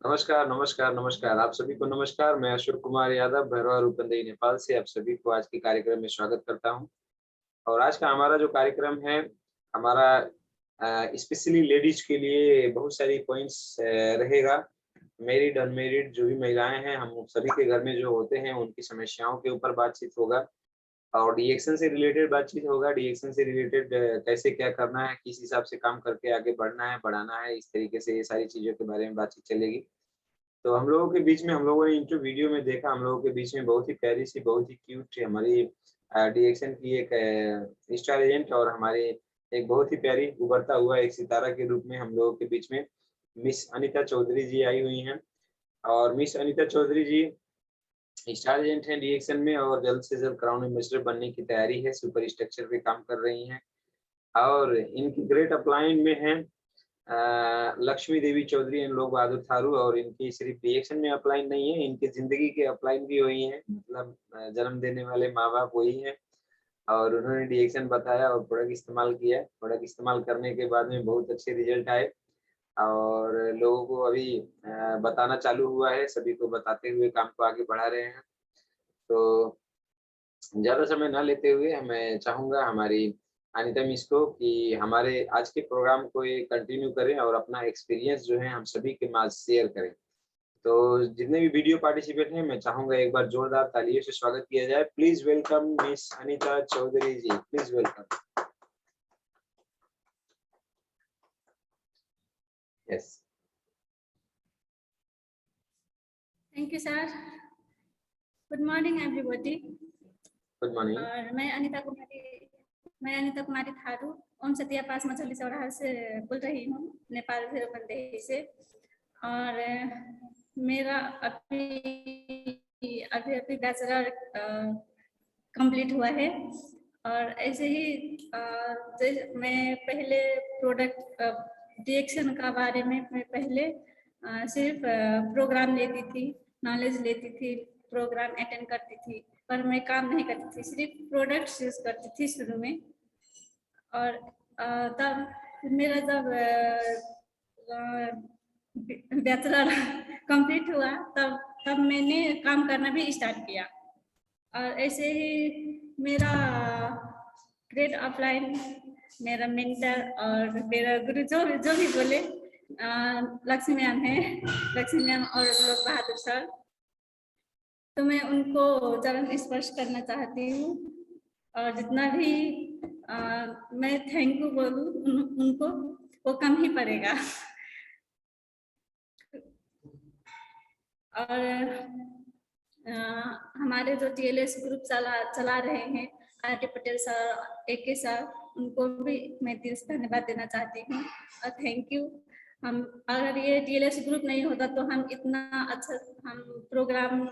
नमस्कार, नमस्कार, नमस्कार। आप सभी को नमस्कार। मैं अशोक कुमार यादव, भैरवा रूपंदेही, नेपाल से आप सभी को आज के कार्यक्रम में स्वागत करता हूँ। और आज का हमारा जो कार्यक्रम है, हमारा स्पेशली लेडीज़ के लिए बहुत सारी पॉइंट्स रहेगा। मैरिड, अनमैरिड जो भी महिलाएँ हैं, हम सभी के घर में जो होते हैं, उनकी समस्याओं के ऊपर बातचीत होगा। और डीएक्शन से रिलेटेड बातचीत होगा। डीएक्शन से रिलेटेड कैसे क्या करना है, किस हिसाब से काम करके आगे बढ़ना है, बढ़ाना है, इस तरीके से ये सारी चीज़ों के बारे में बातचीत चलेगी। तो हम लोगों के बीच में हम लोगों ने इंटरव्यू वीडियो में देखा, हम लोगों के बीच में बहुत ही प्यारी-सी, बहुत ही क्यूट हमारी डीएक्शन की एक स्टार एजेंट और हमारे एक बहुत ही प्यारी उभरता हुआ एक सितारा के रूप में हम लोगों के बीच में मिस अनीता चौधरी जी आई हुई हैं। और मिस अनीता चौधरी जी स्टार एजेंट हैं डीएक्शन में और जल्द से जल्द क्राउन एम्बेसडर बनने की तैयारी है, सुपर स्ट्रक्चर पे काम कर रही हैं। और इनकी ग्रेट अपलाइन में हैं लक्ष्मी देवी चौधरी एंड लोक बहादुर थारू। और इनकी सिर्फ रिएक्शन में अपलाइन नहीं है, इनकी ज़िंदगी के अपलाइन भी वही हैं, मतलब जन्म देने वाले माँ-बाप वही हैं। और उन्होंने रिएक्शन बताया और प्रोडक्ट इस्तेमाल किया। प्रोडक्ट इस्तेमाल करने के बाद में बहुत अच्छे रिजल्ट आए और लोगों को अभी बताना चालू हुआ है, सभी को बताते हुए काम को आगे बढ़ा रहे हैं। तो ज़्यादा समय ना लेते हुए मैं चाहूँगा हमारी अनिता मिस को कि हमारे आज के प्रोग्राम को ये कंटिन्यू करें और अपना एक्सपीरियंस जो है हम सभी के साथ शेयर करें। तो जितने भी वीडियो पार्टिसिपेंट हैं, मैं चाहूँगा एक बार जोरदार तालियों से स्वागत किया जाए। Please welcome miss Anita Chaudhary ji, please welcome. Yes. Thank you sir. Good morning everybody. Good morning. और मैं अनिता कुमारी थारू ओम सतिया पास मछली चौराहा से बोल रही हूँ, नेपाल से रूपंदेही से। और मेरा अभी बैचलर कंप्लीट हुआ है। और ऐसे ही मैं पहले प्रोडक्ट डिएक्शन का बारे में मैं पहले सिर्फ प्रोग्राम लेती थी, नॉलेज लेती थी, प्रोग्राम अटेंड करती थी, पर मैं काम नहीं करती थी, सिर्फ प्रोडक्ट्स यूज करती थी शुरू में। और तब मेरा जब बैचलर कंप्लीट हुआ तब मैंने काम करना भी स्टार्ट किया। और ऐसे ही मेरा ग्रेट ऑफलाइन, मेरा मेंटर और मेरा गुरु जो भी बोले लक्ष्मी मैम है, लक्ष्मी मैम और लोक बहादुर सर। तो मैं उनको चरण स्पर्श करना चाहती हूँ और जितना भी मैं थैंक यू बोलूँ उनको वो कम ही पड़ेगा। और हमारे जो टीएलएस ग्रुप चला रहे हैं आर.टी. पटेल सर, AK सर, उनको भी मैं दिल से धन्यवाद देना चाहती हूँ और थैंक यू। हम अगर ये टीएलएस ग्रुप नहीं होता तो हम इतना अच्छा हम प्रोग्राम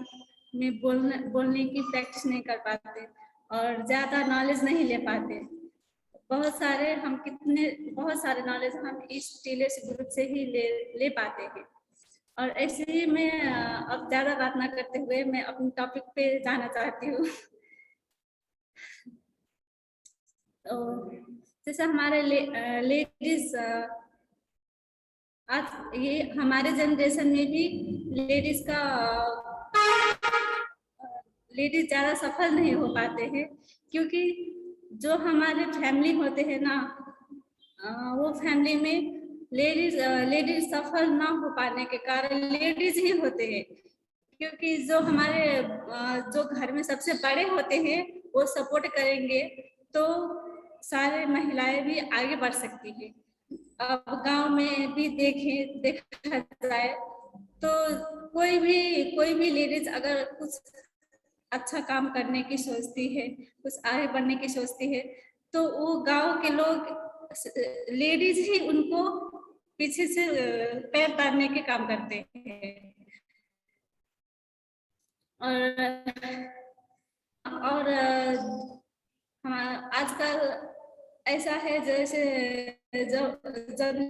में बोलने की प्रैक्टिस नहीं कर पाते और ज़्यादा नॉलेज नहीं ले पाते। बहुत सारे नॉलेज हम इस टीएलएस ग्रुप से ही ले पाते हैं। और ऐसे ही मैं अब ज़्यादा बात ना करते हुए मैं अपने टॉपिक पे जाना चाहती हूँ। तो जैसे हमारे लेडीज आज ये हमारे जनरेशन में भी लेडीज ज़्यादा सफल नहीं हो पाते हैं, क्योंकि जो हमारे फैमिली होते हैं ना, वो फैमिली में लेडीज सफल ना हो पाने के कारण लेडीज ही होते हैं, क्योंकि जो हमारे जो घर में सबसे बड़े होते हैं वो सपोर्ट करेंगे तो सारे महिलाएं भी आगे बढ़ सकती हैं। अब गांव में भी देखा जाए तो कोई भी लेडीज अगर कुछ अच्छा काम करने की सोचती है, कुछ आगे बढ़ने की सोचती है, तो वो गांव के लोग लेडीज ही उनको पीछे से पैर डालने के काम करते हैं। और आजकल ऐसा है जैसे जब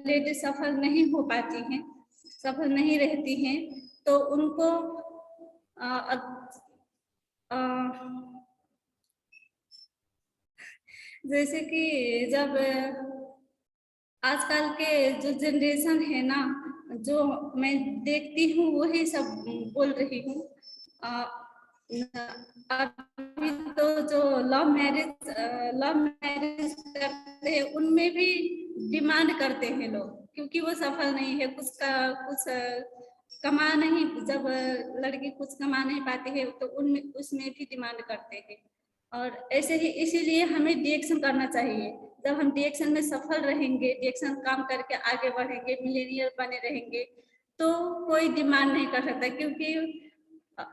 लेडीज सफल नहीं हो पाती हैं, सफल नहीं रहती हैं, तो उनको जैसे कि जब आजकल के जो जनरेशन है ना, जो मैं देखती हूँ वही सब बोल रही हूँ। अभी तो जो लव मैरिज करते हैं उनमें भी डिमांड करते हैं लोग, क्योंकि वो सफल नहीं है, कुछ कमा नहीं, जब लड़की कुछ कमा नहीं पाती है तो उनमें उसमें भी डिमांड करते हैं। और ऐसे ही इसीलिए हमें डिएक्शन करना चाहिए। जब हम डिएक्शन में सफल रहेंगे, डिएक्शन काम करके आगे बढ़ेंगे, मिलेनियर बने रहेंगे, तो कोई डिमांड नहीं कर सकता, क्योंकि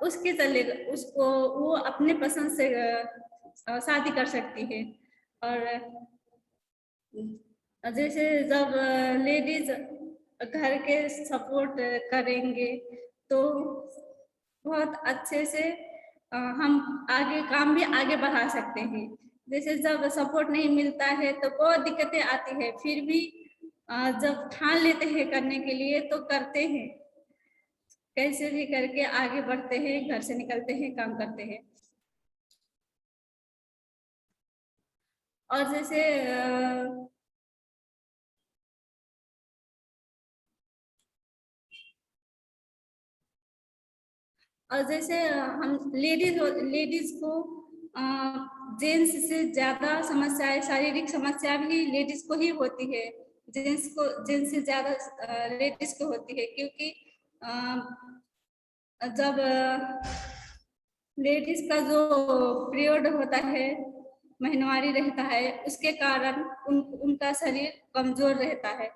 उसके चलेगा, उसको वो अपने पसंद से शादी कर सकती है। और जैसे जब लेडीज घर के सपोर्ट करेंगे तो बहुत अच्छे से हम आगे काम भी आगे बढ़ा सकते हैं। जैसे जब सपोर्ट नहीं मिलता है तो बहुत दिक्कतें आती है, फिर भी जब ठान लेते हैं करने के लिए तो करते हैं, कैसे भी करके आगे बढ़ते हैं, घर से निकलते हैं, काम करते हैं। और जैसे हम लेडीज को जेंट्स से ज्यादा समस्याएं, शारीरिक समस्या भी लेडीज को ही होती है, जेंट्स से ज्यादा लेडीज को होती है, क्योंकि जब लेडीज का जो पीरियड होता है, महीनवारी रहता है, उसके कारण उनका शरीर कमजोर रहता है।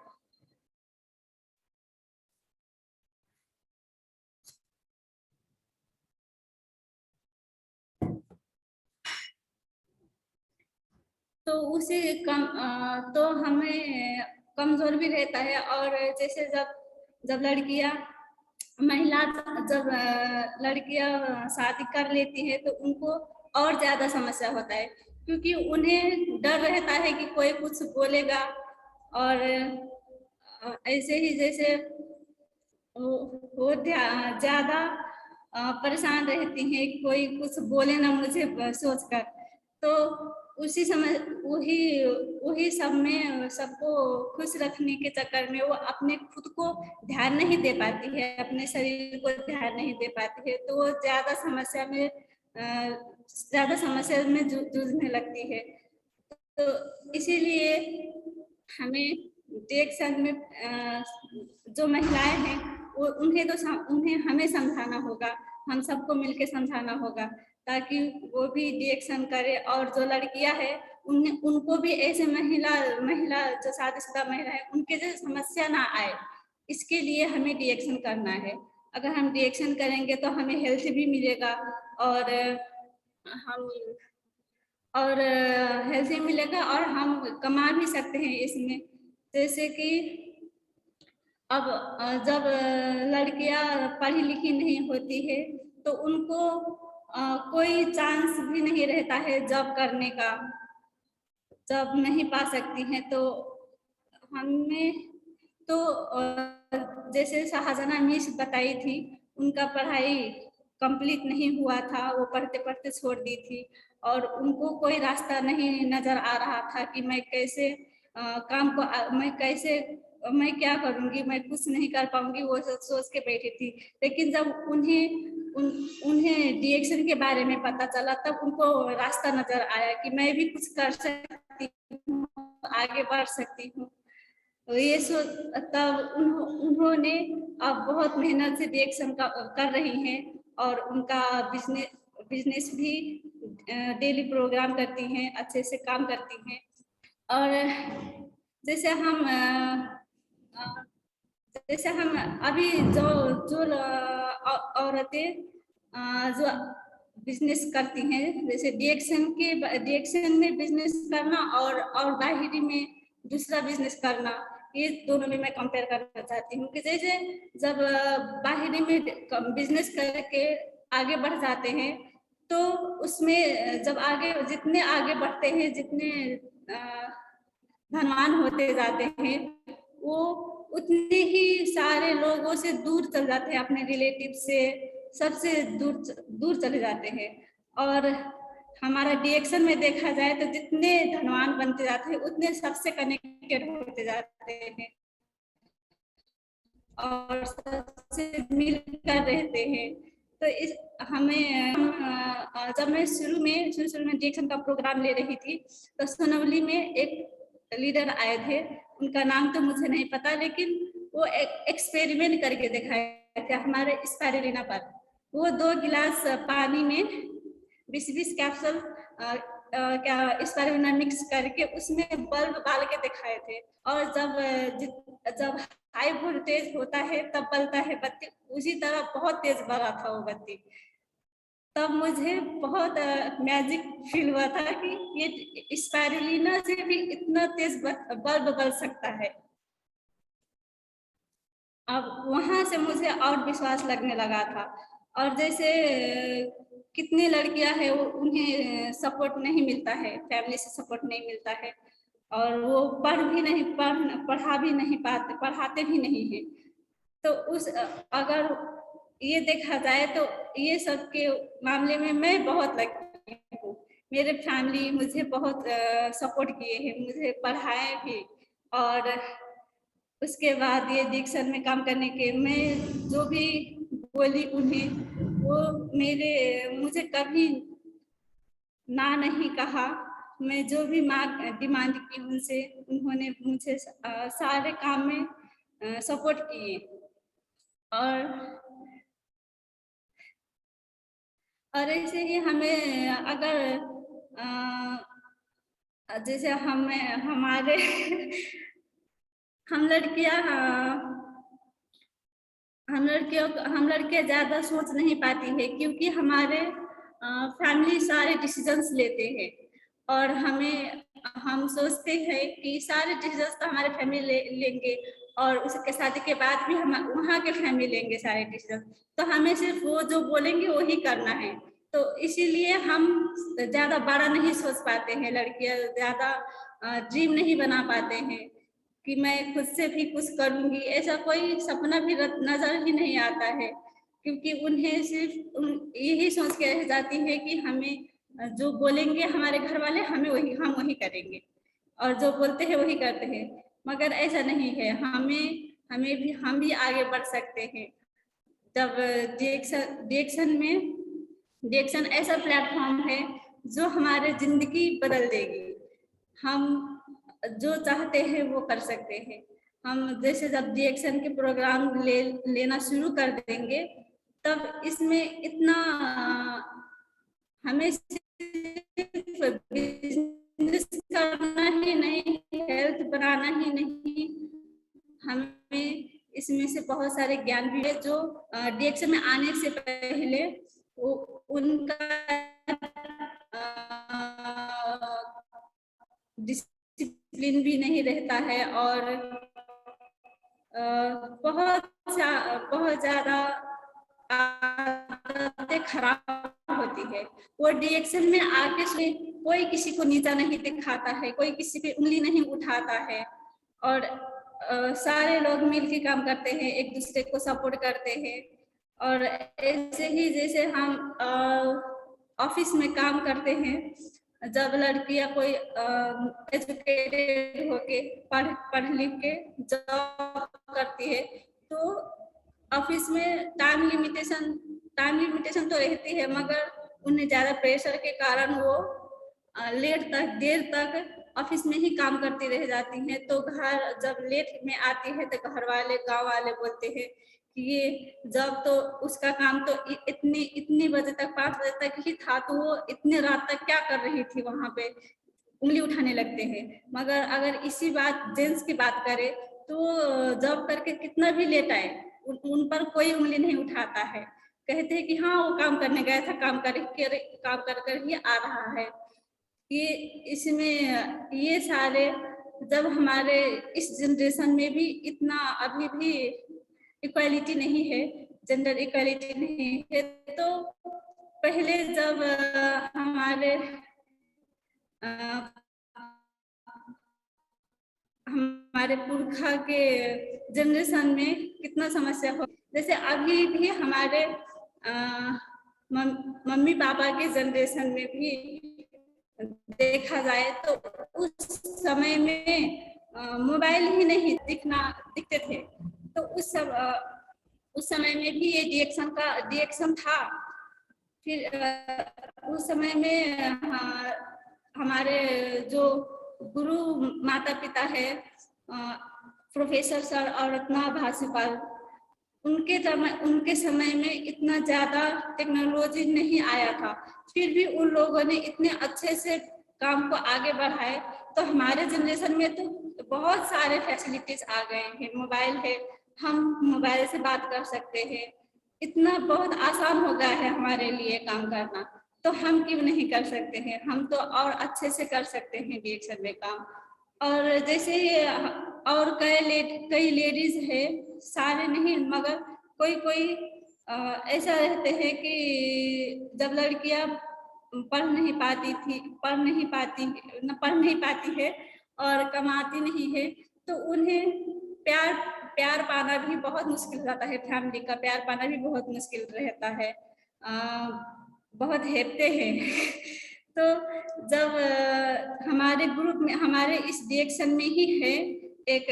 तो उसे तो हमें कमजोर भी रहता है। और जैसे जब जब लड़कियां महिला जब लड़कियां शादी कर लेती है तो उनको और ज्यादा समस्या होता है, क्योंकि उन्हें डर रहता है कि कोई कुछ बोलेगा। और ऐसे ही जैसे वो ज्यादा परेशान रहती हैं, कोई कुछ बोले ना मुझे सोचकर। तो उसी समय वही वही सब में सबको खुश रखने के चक्कर में वो अपने खुद को ध्यान नहीं दे पाती है, अपने शरीर को ध्यान नहीं दे पाती है, तो वो ज्यादा समस्या में जूझने लगती है। तो इसीलिए हमें डिएक्शन में जो महिलाएं हैं वो उन्हें हमें समझाना होगा, हम सबको मिलकर समझाना होगा, ताकि वो भी डिएक्शन करे। और जो लड़कियां हैं उनको भी ऐसे महिला जो शादीशुदा महिला है उनके जैसे समस्या ना आए, इसके लिए हमें डिएक्शन करना है। अगर हम डिएक्शन करेंगे तो हमें हेल्थ भी मिलेगा, और हम और हेल्थी मिलेगा, और हम कमा भी सकते हैं इसमें। जैसे कि अब जब लड़कियां पढ़ी लिखी नहीं होती है तो उनको कोई चांस भी नहीं रहता है जॉब करने का, जॉब नहीं पा सकती हैं। तो हमें तो जैसे शाहजहां मिस बताई थी, उनका पढ़ाई कंप्लीट नहीं हुआ था, वो पढ़ते पढ़ते छोड़ दी थी, और उनको कोई रास्ता नहीं नजर आ रहा था कि मैं कैसे मैं क्या करूंगी, मैं कुछ नहीं कर पाऊंगी, वो सोच के बैठी थी। लेकिन जब उन्हें डिएक्शन के बारे में पता चला तब उनको रास्ता नजर आया कि मैं भी कुछ कर सकती हूँ, आगे बढ़ सकती हूँ। तो ये तब उन्होंने अब बहुत मेहनत से डिएक्शन कर रही हैं, और उनका बिजनेस भी डेली प्रोग्राम करती हैं, अच्छे से काम करती हैं। और जैसे हम अभी जो जो औरतें जो बिजनेस करती हैं, जैसे डिएक्शन में बिजनेस करना और बाहरी में दूसरा बिजनेस करना, ये दोनों में मैं कंपेयर करना चाहती हूँ कि जैसे जब बाहरी में बिजनेस करके आगे बढ़ जाते हैं तो उसमें जब जितने आगे बढ़ते हैं, जितने धनवान होते जाते हैं, वो उतने ही सारे लोगों से दूर चल जाते हैं, अपने रिलेटिव से सबसे दूर चले जाते हैं। और हमारा डिएक्शन में देखा जाए तो जितने धनवान बनते जाते हैं उतने सबसे कनेक्टेड होते जाते हैं। और सबसे मिलकर रहते हैं। तो इस जब मैं शुरू में डिएक्शन का प्रोग्राम ले रही थी, तो सोनवली में एक लीडर आए थे, उनका नाम तो मुझे नहीं पता, लेकिन वो एक एक्सपेरिमेंट करके दिखाए थे हमारे स्पाइरुलिना पर। वो 2 गिलास पानी में 20-20 कैप्सूल क्या स्पाइरुलिना मिक्स करके उसमें बल्ब डाल के दिखाए थे। और जब हाई वोल्टेज होता है तब बलता है बत्ती, उसी तरह बहुत तेज बला था वो बत्ती। तब मुझे बहुत मैजिक फील हुआ था कि ये स्पाइरुलिना से भी इतना तेज बल्ब बल सकता है। अब वहां से मुझे और विश्वास लगने लगा था। और जैसे कितनी लड़कियां हैं, वो उन्हें सपोर्ट नहीं मिलता है, फैमिली से सपोर्ट नहीं मिलता है, और वो पढ़ा भी नहीं पाते, पढ़ाते भी नहीं है। तो अगर ये देखा जाए तो ये सब के मामले में मैं बहुत लकी हूँ। मेरे फैमिली मुझे बहुत सपोर्ट किए हैं, मुझे पढ़ाए भी। और उसके बाद ये डिक्शन में काम करने के मैं जो भी बोली उन्हें, वो मुझे कभी ना नहीं कहा। मैं जो भी डिमांड की उनसे, उन्होंने मुझे सारे काम में सपोर्ट किए। और ऐसे ही हमें अगर जैसे हमारे हम लड़कियां ज्यादा सोच नहीं पाती है, क्योंकि हमारे फैमिली सारे डिसीजंस लेते हैं। और हम सोचते हैं कि सारे डिसीजंस तो हमारे फैमिली लेंगे, और उसके शादी के बाद भी हम वहाँ के फैमिली लेंगे सारे डिसीजन, तो हमें सिर्फ वो जो बोलेंगे वो ही करना है। तो इसीलिए हम ज्यादा बड़ा नहीं सोच पाते हैं, लड़कियां ज्यादा ड्रीम नहीं बना पाते हैं कि मैं खुद से भी कुछ करूंगी। ऐसा कोई सपना भी नजर ही नहीं आता है, क्योंकि उन्हें सिर्फ यही सोच के रह जाती है कि हमें जो बोलेंगे हमारे घर वाले, हम वही करेंगे, और जो बोलते हैं वही करते हैं। मगर ऐसा नहीं है, हम भी आगे बढ़ सकते हैं। जब डिएक्शन ऐसा प्लेटफॉर्म है जो हमारे जिंदगी बदल देगी। हम जो चाहते हैं वो कर सकते हैं। हम जैसे जब डिएक्शन के प्रोग्राम लेना शुरू कर देंगे, तब इसमें इतना हमें सिर्फ बिजनेस करना ही नहीं, हेल्थ बनाना ही नहीं, हमें इसमें से बहुत सारे ज्ञान भी है जो डिएक्शन में आने से पहले उनका डिसिप्लिन भी नहीं रहता है, और बहुत ज्यादा आदतें खराब होती है। वो डिएक्शन में आके से कोई किसी को नीचा नहीं दिखाता है, कोई किसी पे उंगली नहीं उठाता है, और सारे लोग मिलके काम करते हैं, एक दूसरे को सपोर्ट करते हैं। और ऐसे ही जैसे हम ऑफिस में काम करते हैं, जब लड़कियां कोई एजुकेटेड होके पढ़ लिख के जॉब करती है, तो ऑफिस में टाइम लिमिटेशन तो रहती है, मगर उन्हें ज्यादा प्रेशर के कारण वो देर तक ऑफिस में ही काम करती रह जाती हैं। तो घर जब लेट में आती है तो घर वाले, गांव वाले बोलते हैं कि ये जब तो उसका काम तो इतनी बजे तक, 5 बजे तक ही था, तो वो इतने रात तक क्या कर रही थी वहां पे, उंगली उठाने लगते हैं। मगर अगर इसी बात जेंट्स की बात करें, तो जॉब करके कितना भी लेट आए, उन पर कोई उंगली नहीं उठाता है। कहते हैं कि हाँ वो काम करने गया था, काम कर कर ही आ रहा है। इसमें ये सारे, जब हमारे इस जनरेशन में भी इतना अभी भी इक्वालिटी नहीं है, जेंडर इक्वालिटी नहीं है, तो पहले जब हमारे पुरखा के जनरेशन में कितना समस्या हो, जैसे अभी भी हमारे मम्मी पापा के जनरेशन में भी देखा जाए तो उस समय में मोबाइल ही नहीं दिखते थे। तो उस समय में भी ये डिएक्शन था। फिर उस समय में हमारे जो गुरु माता पिता है, प्रोफेसर सर और रत्ना भासीपाल, उनके समय में इतना ज्यादा टेक्नोलॉजी नहीं आया था, फिर भी उन लोगों ने इतने अच्छे से काम को आगे बढ़ाए। तो हमारे जनरेशन में तो बहुत सारे फैसिलिटीज आ गए हैं, मोबाइल है, हम मोबाइल से बात कर सकते हैं, इतना बहुत आसान हो गया है हमारे लिए काम करना। तो हम क्यों नहीं कर सकते हैं, हम तो और अच्छे से कर सकते हैं डिएक्शन में काम। और जैसे और कई लेडीज है, सारे नहीं मगर कोई कोई ऐसा रहते हैं कि जब लड़कियां पढ़ नहीं पाती है और कमाती नहीं है, तो उन्हें प्यार पाना भी बहुत मुश्किल रहता है, फैमिली का प्यार पाना भी बहुत मुश्किल रहता है, बहुत हेपते हैं। तो जब हमारे ग्रुप में, हमारे इस डिएक्शन में ही है एक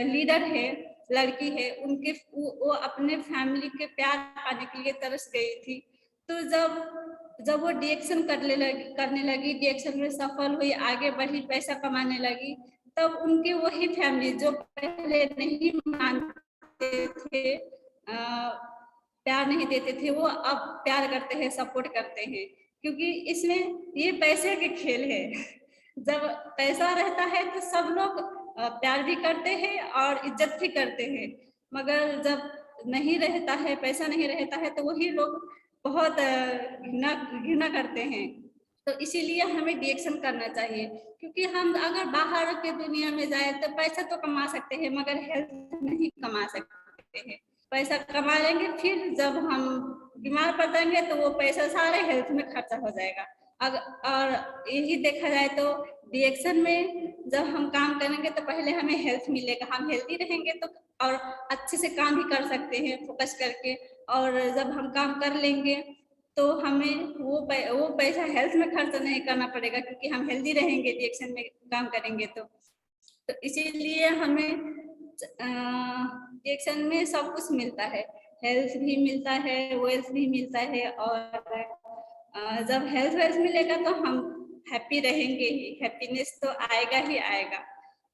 लीडर है, लड़की है, वो अपने फैमिली के प्यार पाने के लिए तरस गई थी। तो जब वो डिएक्शन करने लगी, डिएक्शन में सफल हुई, आगे बढ़ी, पैसा कमाने लगी, तब उनके वही फैमिली जो पहले नहीं मानते थे, प्यार नहीं देते थे, वो अब प्यार करते हैं, सपोर्ट करते हैं, क्योंकि इसमें ये पैसे के खेल है। जब पैसा रहता है तो सब लोग प्यार भी करते हैं और इज्जत भी करते हैं, मगर जब नहीं रहता है, पैसा नहीं रहता है, तो वही लोग बहुत घृणा करते हैं। तो इसीलिए हमें डिएक्शन करना चाहिए, क्योंकि हम अगर बाहर के दुनिया में जाए तो पैसा तो कमा सकते हैं, मगर हेल्थ नहीं कमा सकते हैं। पैसा कमा लेंगे, फिर जब हम बीमार पड़ जाएंगे तो वो पैसा सारे हेल्थ में खर्चा हो जाएगा। और यही देखा जाए तो डिएक्शन में जब हम काम करेंगे तो पहले हमें हेल्थ मिलेगा, हम हेल्दी रहेंगे तो और अच्छे से काम भी कर सकते हैं फोकस करके। और जब हम काम कर लेंगे तो हमें वो पैसा हेल्थ में खर्च नहीं करना पड़ेगा, क्योंकि हम हेल्दी रहेंगे, डिएक्शन में काम करेंगे तो इसीलिए हमें डिएक्शन में सब कुछ मिलता है, हेल्थ भी मिलता है, वेल्थ भी मिलता है। और जब हेल्थ मिलेगा तो हम हैप्पी रहेंगे ही, हैप्पीनेस तो आएगा ही आएगा।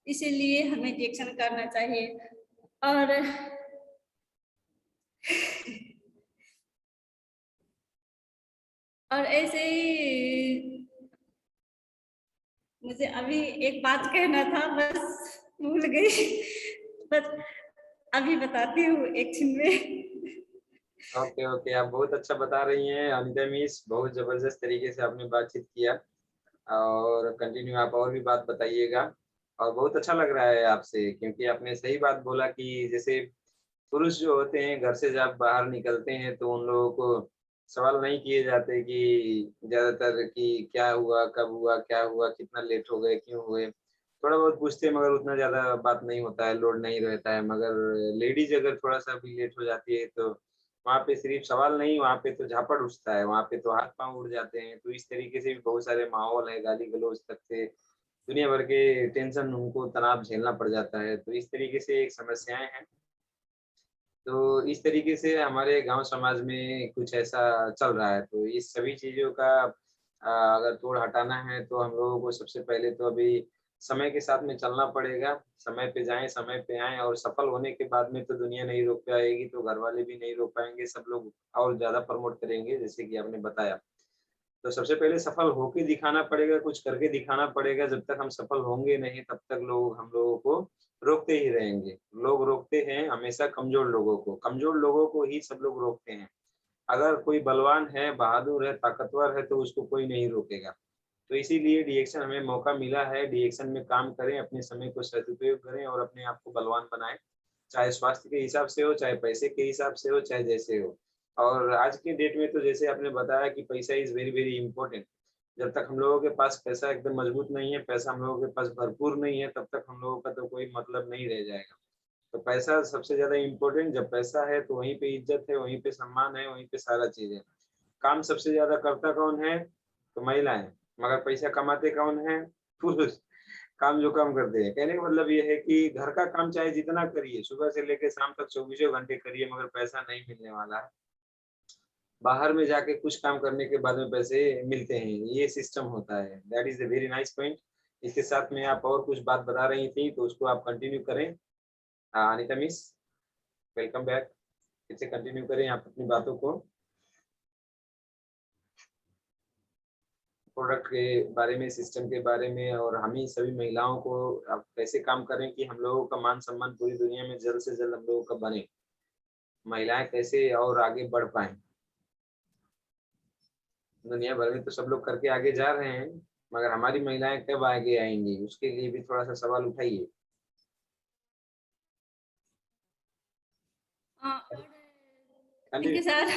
इसीलिए हमें डिएक्शन करना चाहिए। और ऐसे ही मुझे अभी एक बात कहना था, बस भूल गई, बस अभी बताती हूँ एक दिन में। ओके ओके, आप बहुत अच्छा बता रही हैं अनिता मिस, बहुत जबरदस्त तरीके से आपने बातचीत किया और कंटिन्यू आप और भी बात बताइएगा। और बहुत अच्छा लग रहा है आपसे, क्योंकि आपने सही बात बोला कि जैसे पुरुष जो होते हैं घर से जब बाहर निकलते हैं तो उन लोगों को सवाल नहीं किए जाते कि ज्यादातर कि क्या हुआ, कब हुआ, क्या हुआ, कितना लेट हो गए, क्यों हुए। थोड़ा बहुत पूछते हैं मगर उतना ज्यादा बात नहीं होता है, लोड नहीं रहता है। मगर लेडीज अगर थोड़ा सा भी लेट हो जाती है तो वहाँ पे सिर्फ सवाल नहीं, वहाँ पे तो झापड़ उठता है, वहाँ पे तो हाथ पांव उड़ जाते हैं। तो इस तरीके से भी बहुत सारे माहौल है, गाली गलौज तक से दुनिया भर के टेंशन, उनको तनाव झेलना पड़ जाता है। तो इस तरीके से एक समस्याएं हैं। तो इस तरीके से हमारे गांव समाज में कुछ ऐसा चल रहा है। तो इस सभी चीज़ों का अगर तोड़ हटाना है तो हम लोगों को सबसे पहले तो अभी समय के साथ में चलना पड़ेगा। समय पे जाएँ, समय पे आएँ, और सफल होने के बाद में तो दुनिया नहीं रोक पाएगी, तो घरवाले भी नहीं रोक पाएँगे, सब लोग और ज़्यादा प्रमोट करेंगे जैसे कि आपने बताया। तो सबसे पहले सफल होके दिखाना पड़ेगा, कुछ करके दिखाना पड़ेगा। जब तक हम सफल होंगे नहीं तब तक लोग हम लोगों को रोकते ही रहेंगे। लोग रोकते हैं हमेशा कमजोर लोगों को, कमजोर लोगों को ही सब लोग रोकते हैं। अगर कोई बलवान है, बहादुर है, ताकतवर है तो उसको कोई नहीं रोकेगा। तो इसीलिए डिएक्शन हमें मौका मिला है, डिएक्शन में काम करें, अपने समय को सदुपयोग करें और अपने आप को बलवान बनाएं। चाहे स्वास्थ्य के हिसाब से हो, चाहे पैसे के हिसाब से हो, चाहे जैसे हो। और आज के डेट में तो जैसे आपने बताया कि पैसा इज वेरी वेरी इंपॉर्टेंट। जब तक हम लोगों के पास पैसा एकदम मजबूत नहीं है, पैसा हम लोगों के पास भरपूर नहीं है, तब तक हम लोगों का तो कोई मतलब नहीं रह जाएगा। तो पैसा सबसे ज्यादा इम्पोर्टेंट, जब पैसा है तो वहीं पे इज्जत है, वहीं पे सम्मान है, वहीं पे सारा चीज है। काम सबसे ज्यादा करता कौन है? तो महिलाएं। मगर पैसा कमाते कौन है? पुरुष। काम जो कम करते हैं। कहने का मतलब ये है कि घर का काम चाहे जितना करिए, सुबह से लेके शाम तक चौबीसों घंटे करिए, मगर पैसा नहीं मिलने वाला है। बाहर में जाके कुछ काम करने के बाद में पैसे मिलते हैं, ये सिस्टम होता है। That is a very nice point. इसके साथ में आप और कुछ बात बता रही थी, तो उसको आप कंटिन्यू करें। Anita miss, welcome back. फिर से कंटिन्यू करें आप अपनी बातों को, प्रोडक्ट के बारे में, सिस्टम के बारे में, और हम ही सभी महिलाओं को आप कैसे काम करें कि हम लोगों का मान सम्मान पूरी दुनिया में जल्द से जल्द हम लोगों का बने, महिलाएं कैसे और आगे बढ़ पाए। दुनिया भर में तो सब लोग करके आगे जा रहे हैं, मगर हमारी महिलाएं कब आगे आएंगी, उसके लिए भी थोड़ा सा सवाल उठाइए। देखिए सर,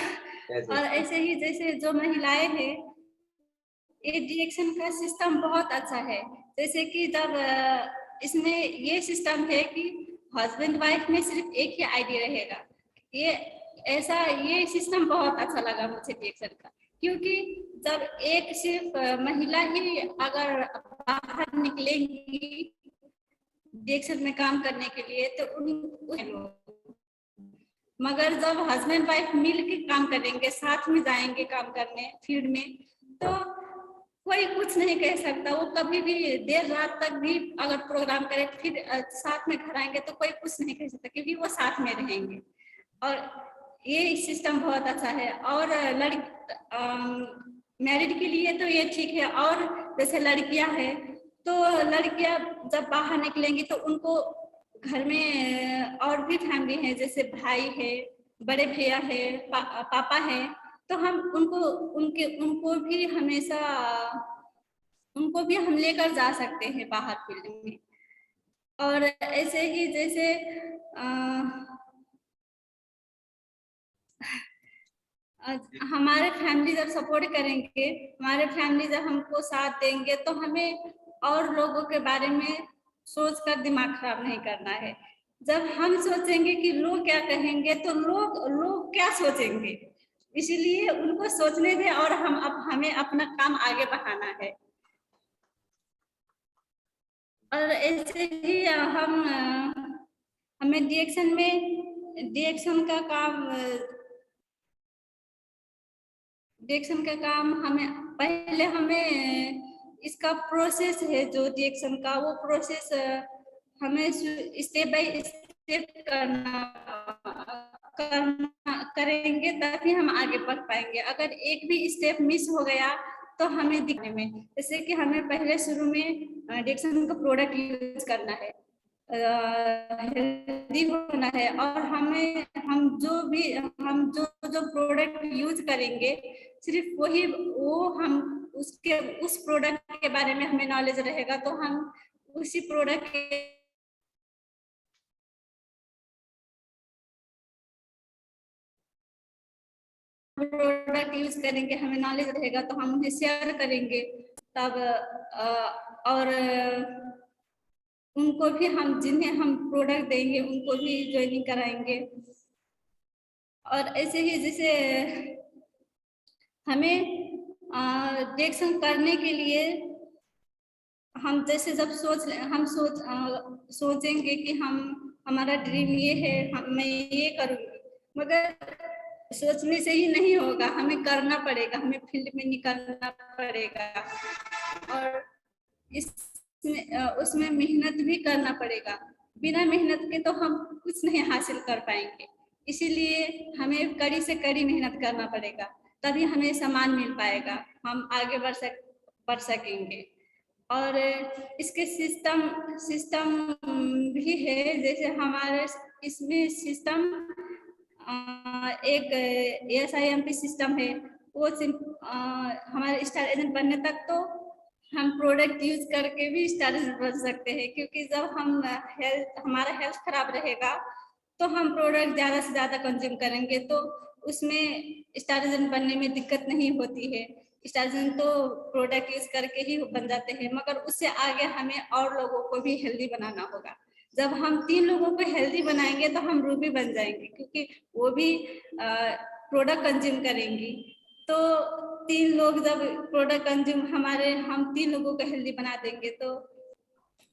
कैसे? और ऐसे ही जैसे जो महिलाएं हैं, ये डिएक्शन का सिस्टम बहुत अच्छा है। जैसे कि जब इसमें ये सिस्टम है कि हस्बैंड वाइफ में सिर्फ एक ही आईडी रहेगा। ये ऐसा, ये सिस्टम बहुत अच्छा लगा मुझे डिएक्शन का, क्योंकि जब एक सिर्फ महिला ही अगर बाहर निकलेंगी डिएक्शन में काम करने के लिए, तो उन मगर जब हस्बैंड वाइफ मिल के काम करेंगे, साथ में जाएंगे काम करने फील्ड में, तो कोई कुछ नहीं कह सकता। वो कभी भी देर रात तक भी अगर प्रोग्राम करे, फिर साथ में घर आएंगे तो कोई कुछ नहीं कह सकता, क्योंकि वो साथ में रहेंगे। और ये सिस्टम बहुत अच्छा है। और मैरिड के लिए तो ये ठीक है। और जैसे लड़कियां हैं, तो लड़कियां जब बाहर निकलेंगी तो उनको घर में और भी फैमिली है, जैसे भाई है, बड़े भैया है, पापा है, तो हम उनको भी हमेशा, उनको भी हम लेकर जा सकते हैं बाहर फील्ड में। और ऐसे ही जैसे हमारे फैमिली जब सपोर्ट करेंगे, हमारे फैमिली जब हमको साथ देंगे, तो हमें और लोगों के बारे में सोच कर दिमाग खराब नहीं करना है। जब हम सोचेंगे कि लोग क्या कहेंगे, तो लोग क्या सोचेंगे, इसीलिए उनको सोचने दें और हमें अपना काम आगे बढ़ाना है। और ऐसे ही हमें डिएक्शन का काम हमें इसका प्रोसेस है, जो डिएक्शन का वो प्रोसेस हमें स्टेप बाय स्टेप करेंगे, तभी हम आगे बढ़ पाएंगे। अगर एक भी स्टेप मिस हो गया तो हमें दिखने में, जैसे कि हमें पहले शुरू में डिएक्शन का प्रोडक्ट यूज करना है, हेल्दी होना है, और हम जो प्रोडक्ट यूज करेंगे, सिर्फ उस प्रोडक्ट के बारे में हमें नॉलेज रहेगा, तो हम उसी प्रोडक्ट यूज करेंगे, हमें नॉलेज रहेगा, तो हम उन्हें शेयर करेंगे। तब और उनको भी जिन्हें हम प्रोडक्ट देंगे उनको भी ज्वाइनिंग कराएंगे। और ऐसे ही जैसे हमें डिएक्शन करने के लिए हम जैसे जब सोचेंगे कि हमारा ड्रीम ये है, मैं ये करूँगी, मगर सोचने से ही नहीं होगा, हमें करना पड़ेगा, हमें फील्ड में निकलना पड़ेगा, और उसमें मेहनत भी करना पड़ेगा। बिना मेहनत के तो हम कुछ नहीं हासिल कर पाएंगे, इसीलिए हमें कड़ी से कड़ी मेहनत करना पड़ेगा, तभी हमें सम्मान मिल पाएगा, हम आगे बढ़ सकेंगे। और इसके सिस्टम भी है, जैसे हमारे इसमें सिस्टम एक SIMP सिस्टम है। वो हमारे स्टार एजेंट बनने तक तो हम प्रोडक्ट यूज करके भी स्टार एजेंट बन सकते हैं, क्योंकि जब हमारा हेल्थ खराब रहेगा तो हम प्रोडक्ट ज्यादा से ज्यादा कंज्यूम करेंगे, तो उसमें स्टार एजेंट बनने में दिक्कत नहीं होती है। स्टार एजेंट तो प्रोडक्ट यूज करके ही बन जाते हैं, मगर उससे आगे हमें और लोगों को भी हेल्दी बनाना होगा। जब हम 3 लोगों को हेल्दी बनाएंगे तो हम रूबी बन जाएंगे, क्योंकि वो भी प्रोडक्ट कंज्यूम करेंगी। तो 3 लोग जब प्रोडक्ट कंज्यूम हम 3 लोगों को हेल्दी बना देंगे, तो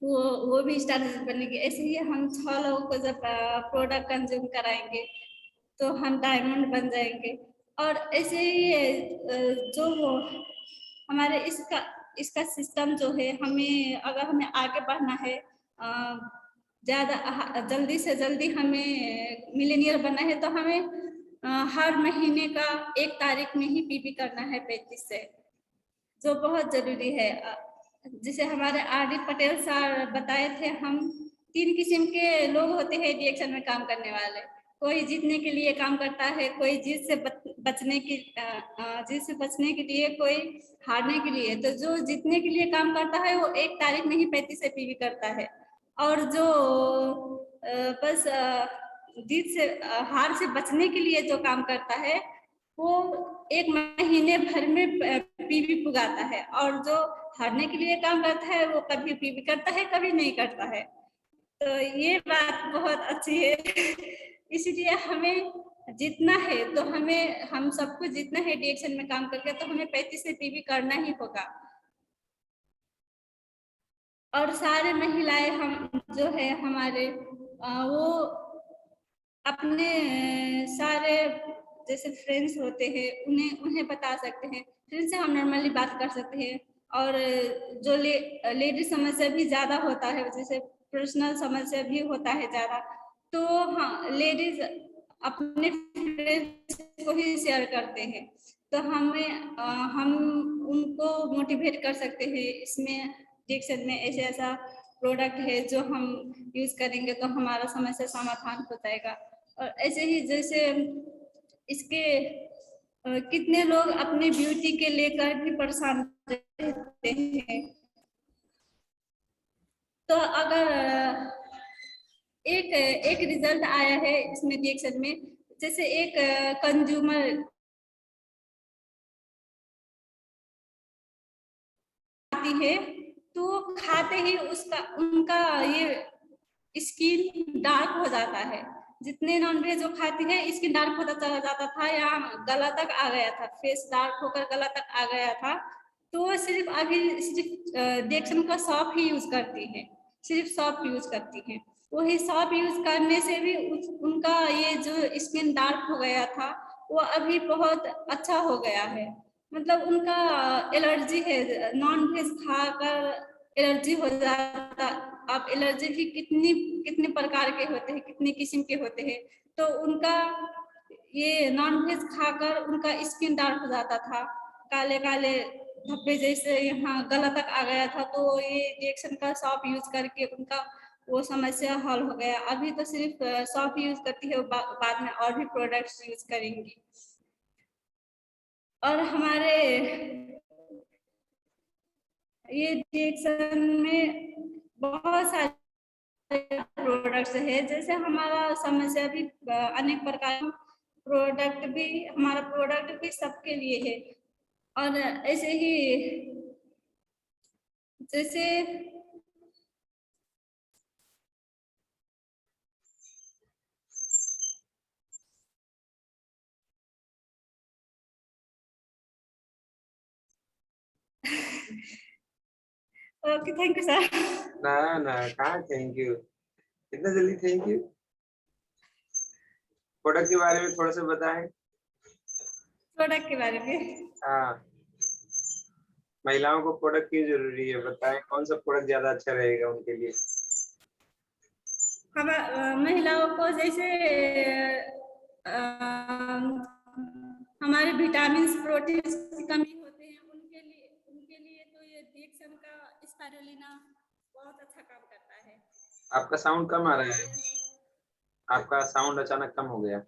वो भी स्टार्ट बनेगी। ऐसे ही हम 6 लोगों को जब प्रोडक्ट कंज्यूम कराएंगे तो हम डायमंड बन जाएंगे। और ऐसे ही जो हमारे इसका सिस्टम जो है, हमें अगर हमें आगे बढ़ना है, ज़्यादा जल्दी से जल्दी हमें मिलेनियर बनना है, तो हमें हर महीने का 1 तारीख में ही पीपी करना है 35 से, जो बहुत जरूरी है। जैसे हमारे आर.डी. पटेल सर बताए थे, हम 3 किस्म के लोग होते हैं डीएक्शन में काम करने वाले। कोई जीतने के लिए काम करता है, कोई जीत से बचने के लिए, कोई हारने के लिए। तो जो जीतने के लिए काम करता है वो 1 तारीख में ही 35 से पीवी करता है, और जो बस हार से बचने के लिए जो काम करता है वो 1 महीने भर में पीवी पुगाता है। और जो हारने के लिए काम करता है वो कभी पीवी करता है, कभी नहीं करता है। तो ये बात बहुत अच्छी है। इसलिए हमें जितना है, तो हम सबको जितना है डीएक्शन में काम करके, तो हमें 35 से पीवी करना ही होगा। और सारे महिलाएं हम जो है हमारे वो अपने सारे जैसे फ्रेंड्स होते हैं उन्हें बता सकते हैं। फ्रेंड्स से हम नॉर्मली बात कर सकते हैं। और जो लेडीज समस्या भी ज्यादा होता है, जैसे पर्सनल समस्या भी होता है ज्यादा, तो हाँ, लेडीज अपने फ्रेंड्स को ही शेयर करते हैं। तो हम उनको मोटिवेट कर सकते हैं इसमें, डिक्शन में ऐसे ऐसा प्रोडक्ट है जो हम यूज करेंगे तो हमारा समस्या समाधान हो जाएगा। और ऐसे ही जैसे इसके कितने लोग अपने ब्यूटी के लेकर भी परेशान रहते हैं। तो अगर एक रिजल्ट आया है इसमें रिएक्शन में, जैसे एक कंज्यूमर आती है, तो खाते ही उनका ये स्किन डार्क हो जाता है। जितने नॉनवेज जो खाती है स्किन डार्क होता चला जाता था, यहाँ गला तक आ गया था, फेस डार्क होकर गला तक आ गया था। तो वो सिर्फ डिएक्शन का सॉप ही यूज करती है, सिर्फ सॉप यूज करती है। वही सॉप यूज करने से भी उनका ये जो स्किन डार्क हो गया था वो अभी बहुत अच्छा हो गया है। मतलब उनका एलर्जी है, नॉन वेज खाकर एलर्जी हो जाता। अब एलर्जी भी कितने प्रकार के होते हैं, कितने किस्म के होते हैं। तो उनका ये नॉन वेज खाकर उनका स्किन डार्क हो जाता था, काले काले धब्बे जैसे यहाँ गला तक आ गया था। तो ये रिएक्शन का सॉप यूज करके उनका वो समस्या हल हो गया। अभी तो सिर्फ सॉप यूज करती है, बाद में और भी प्रोडक्ट्स यूज करेंगी। और हमारे ये रिएक्शन में बहुत सारे प्रोडक्ट्स है, जैसे हमारा समस्या भी अनेक प्रकार हमारा प्रोडक्ट भी सबके लिए है। और ऐसे ही जैसे ओके, थैंक यू सर। ना ना, कहाँ थैंक यू, इतना जल्दी थैंक यू। प्रोडक्ट के बारे में थोड़ा सा बताएं। प्रोडक्ट के बारे में हाँ, महिलाओं को प्रोडक्ट क्यों जरूरी है, बताएं कौन सा प्रोडक्ट ज्यादा अच्छा रहेगा उनके लिए। हम महिलाओं को जैसे हमारे विटामिन प्रोटीन की कमी होते हैं, उनके लिए तो ये रिएक्शन का स्पाइरुलिना बहुत अच्छा काम करता है। आपका साउंड कम आ रहा है, आपका साउंड अचानक कम हो गया।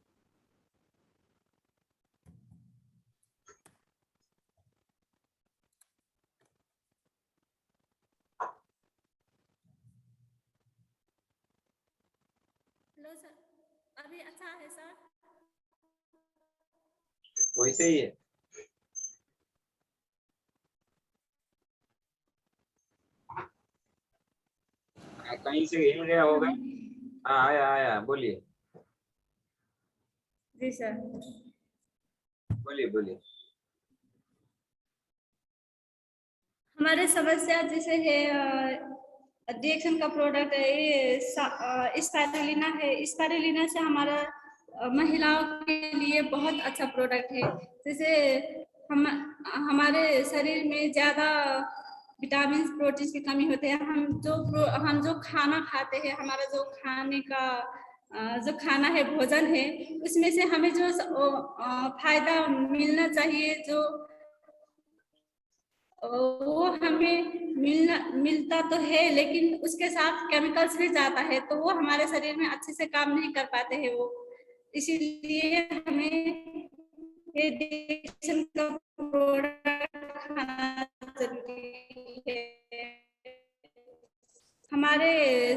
हेलो सर, अभी अच्छा है सर? वैसे ही है। कहीं से हिल गया होगा। हाँ, आया आया, बोलिए जी सर। बोलिए बोलिए। हमारे समस्या जैसे है डिएक्शन का प्रोडक्ट है ये स्पाइरुलिना है। स्पाइरुलिना से हमारा महिलाओं के लिए बहुत अच्छा प्रोडक्ट है। जैसे हम हमारे शरीर में ज़्यादा विटामिन प्रोटीन की कमी होते हैं, हम जो खाना खाते हैं, हमारा जो खाने का जो खाना है, भोजन है, उसमें से हमें जो फायदा मिलना चाहिए, जो वो हमें मिलता तो है, लेकिन उसके साथ केमिकल्स भी जाता है, तो वो हमारे शरीर में अच्छे से काम नहीं कर पाते हैं वो। इसीलिए हमें ये डिएक्शन का प्रोडक्ट खाना जरूरी है। हमारे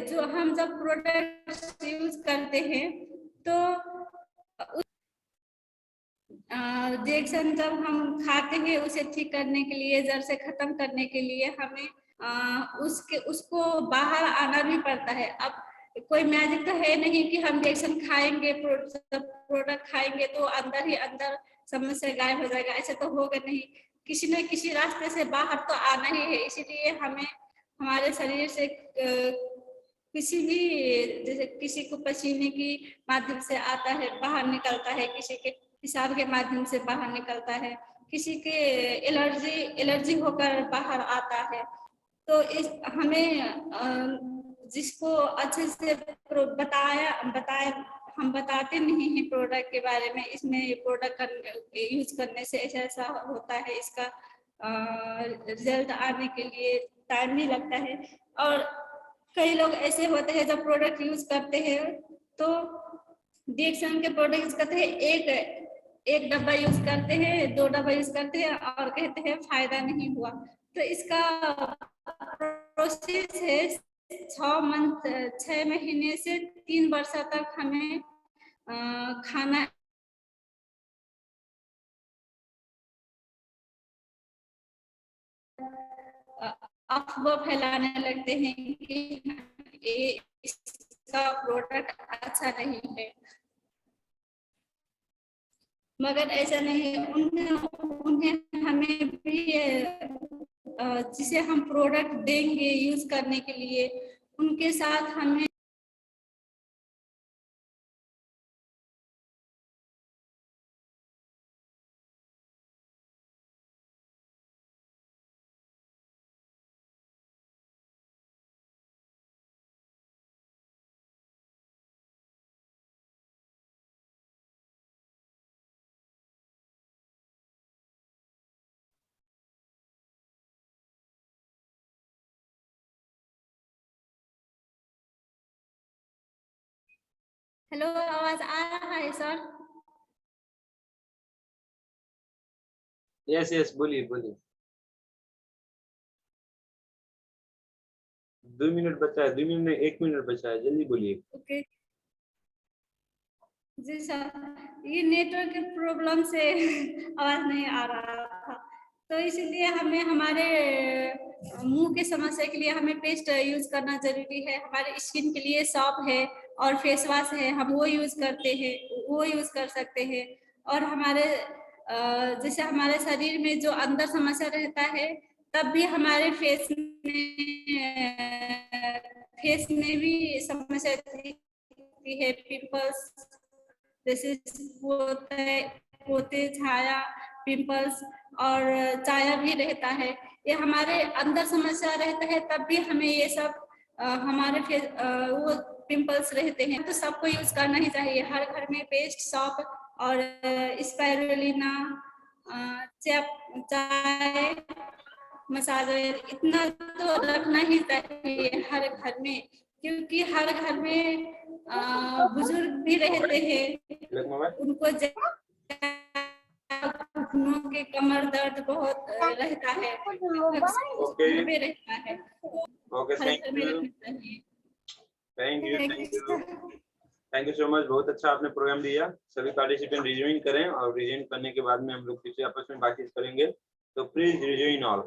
जो हम जब प्रोडक्ट यूज करते हैं तो डिएक्शन जब हम खाते हैं, उसे ठीक करने के लिए, जड़ से खत्म करने के लिए हमें उसको बाहर आना भी पड़ता है। अब कोई मैजिक तो है नहीं कि हम डिएक्शन खाएंगे, प्रोडक्ट खाएंगे तो अंदर ही अंदर समस्या गायब हो जाएगा, ऐसे तो होगा नहीं। किसी न किसी रास्ते से बाहर तो आना ही है। इसीलिए हमें हमारे शरीर से किसी भी, जैसे किसी को पसीने की माध्यम से आता है, बाहर निकलता है, किसी के पेशाब के माध्यम से बाहर निकलता है, किसी के एलर्जी होकर बाहर आता है। तो इस हमें जिसको अच्छे से बताया हम बताते नहीं हैं प्रोडक्ट के बारे में, इसमें प्रोडक्ट यूज करने से ऐसा ऐसा होता है, इसका रिजल्ट आने के लिए टाइम भी लगता है। और कई लोग ऐसे होते हैं जब प्रोडक्ट यूज करते हैं तो डिएक्शन के प्रोडक्ट यूज करते हैं, एक डब्बा यूज करते हैं, 2 डब्बा यूज करते हैं और कहते हैं फायदा नहीं हुआ। तो इसका प्रोसेस है 6 महीने से 3 वर्ष तक हमें खाना अफवाह फैलाने लगते हैं कि इसका प्रोडक्ट अच्छा नहीं है, मगर ऐसा नहीं। उन्हें हमें भी जिसे हम प्रोडक्ट देंगे यूज करने के लिए, उनके साथ हमें हेलो, आवाज आ रहा है सर? यस यस, बोलिए बोलिए। 2 मिनट बचा है, 2 मिनट में 1 मिनट बचा है, जल्दी बोलिए। ओके जी सर, ये नेटवर्क के प्रॉब्लम से आवाज नहीं आ रहा था, तो इसलिए हमें हमारे मुंह की समस्या के लिए हमें पेस्ट यूज करना जरूरी है। हमारे स्किन के लिए सॉप है और फेस वॉश है, हम वो यूज करते हैं, वो यूज कर सकते हैं। और हमारे जैसे हमारे शरीर में जो अंदर समस्या रहता है, तब भी हमारे फेस में भी समस्या रहती है, पिंपल्स जैसे पोते, छाया, पिंपल्स और चाया भी रहता है। ये हमारे अंदर समस्या रहता है, तब भी हमें ये सब हमारे वो पिंपल्स रहते हैं, तो सबको यूज करना ही चाहिए। हर घर में पेस्ट, सॉप और स्पाइरुलिना, चाय, मसाज इतना तो रखना ही चाहिए हर घर में, क्योंकि हर घर में बुजुर्ग भी रहते हैं, उनको घुटनों के कमर दर्द बहुत रहता है, ओके रहता है, ओके, हर घर में रखना चाहिए। Thank you so much. बहुत अच्छा आपने प्रोग्राम दिया। सभी पार्टिसिपेंट रिज्यूइन करें और रिज्यूइन करने के बाद में हम लोग फिर से आपस में बातचीत करेंगे, तो प्लीज रिज्यूइन ऑल।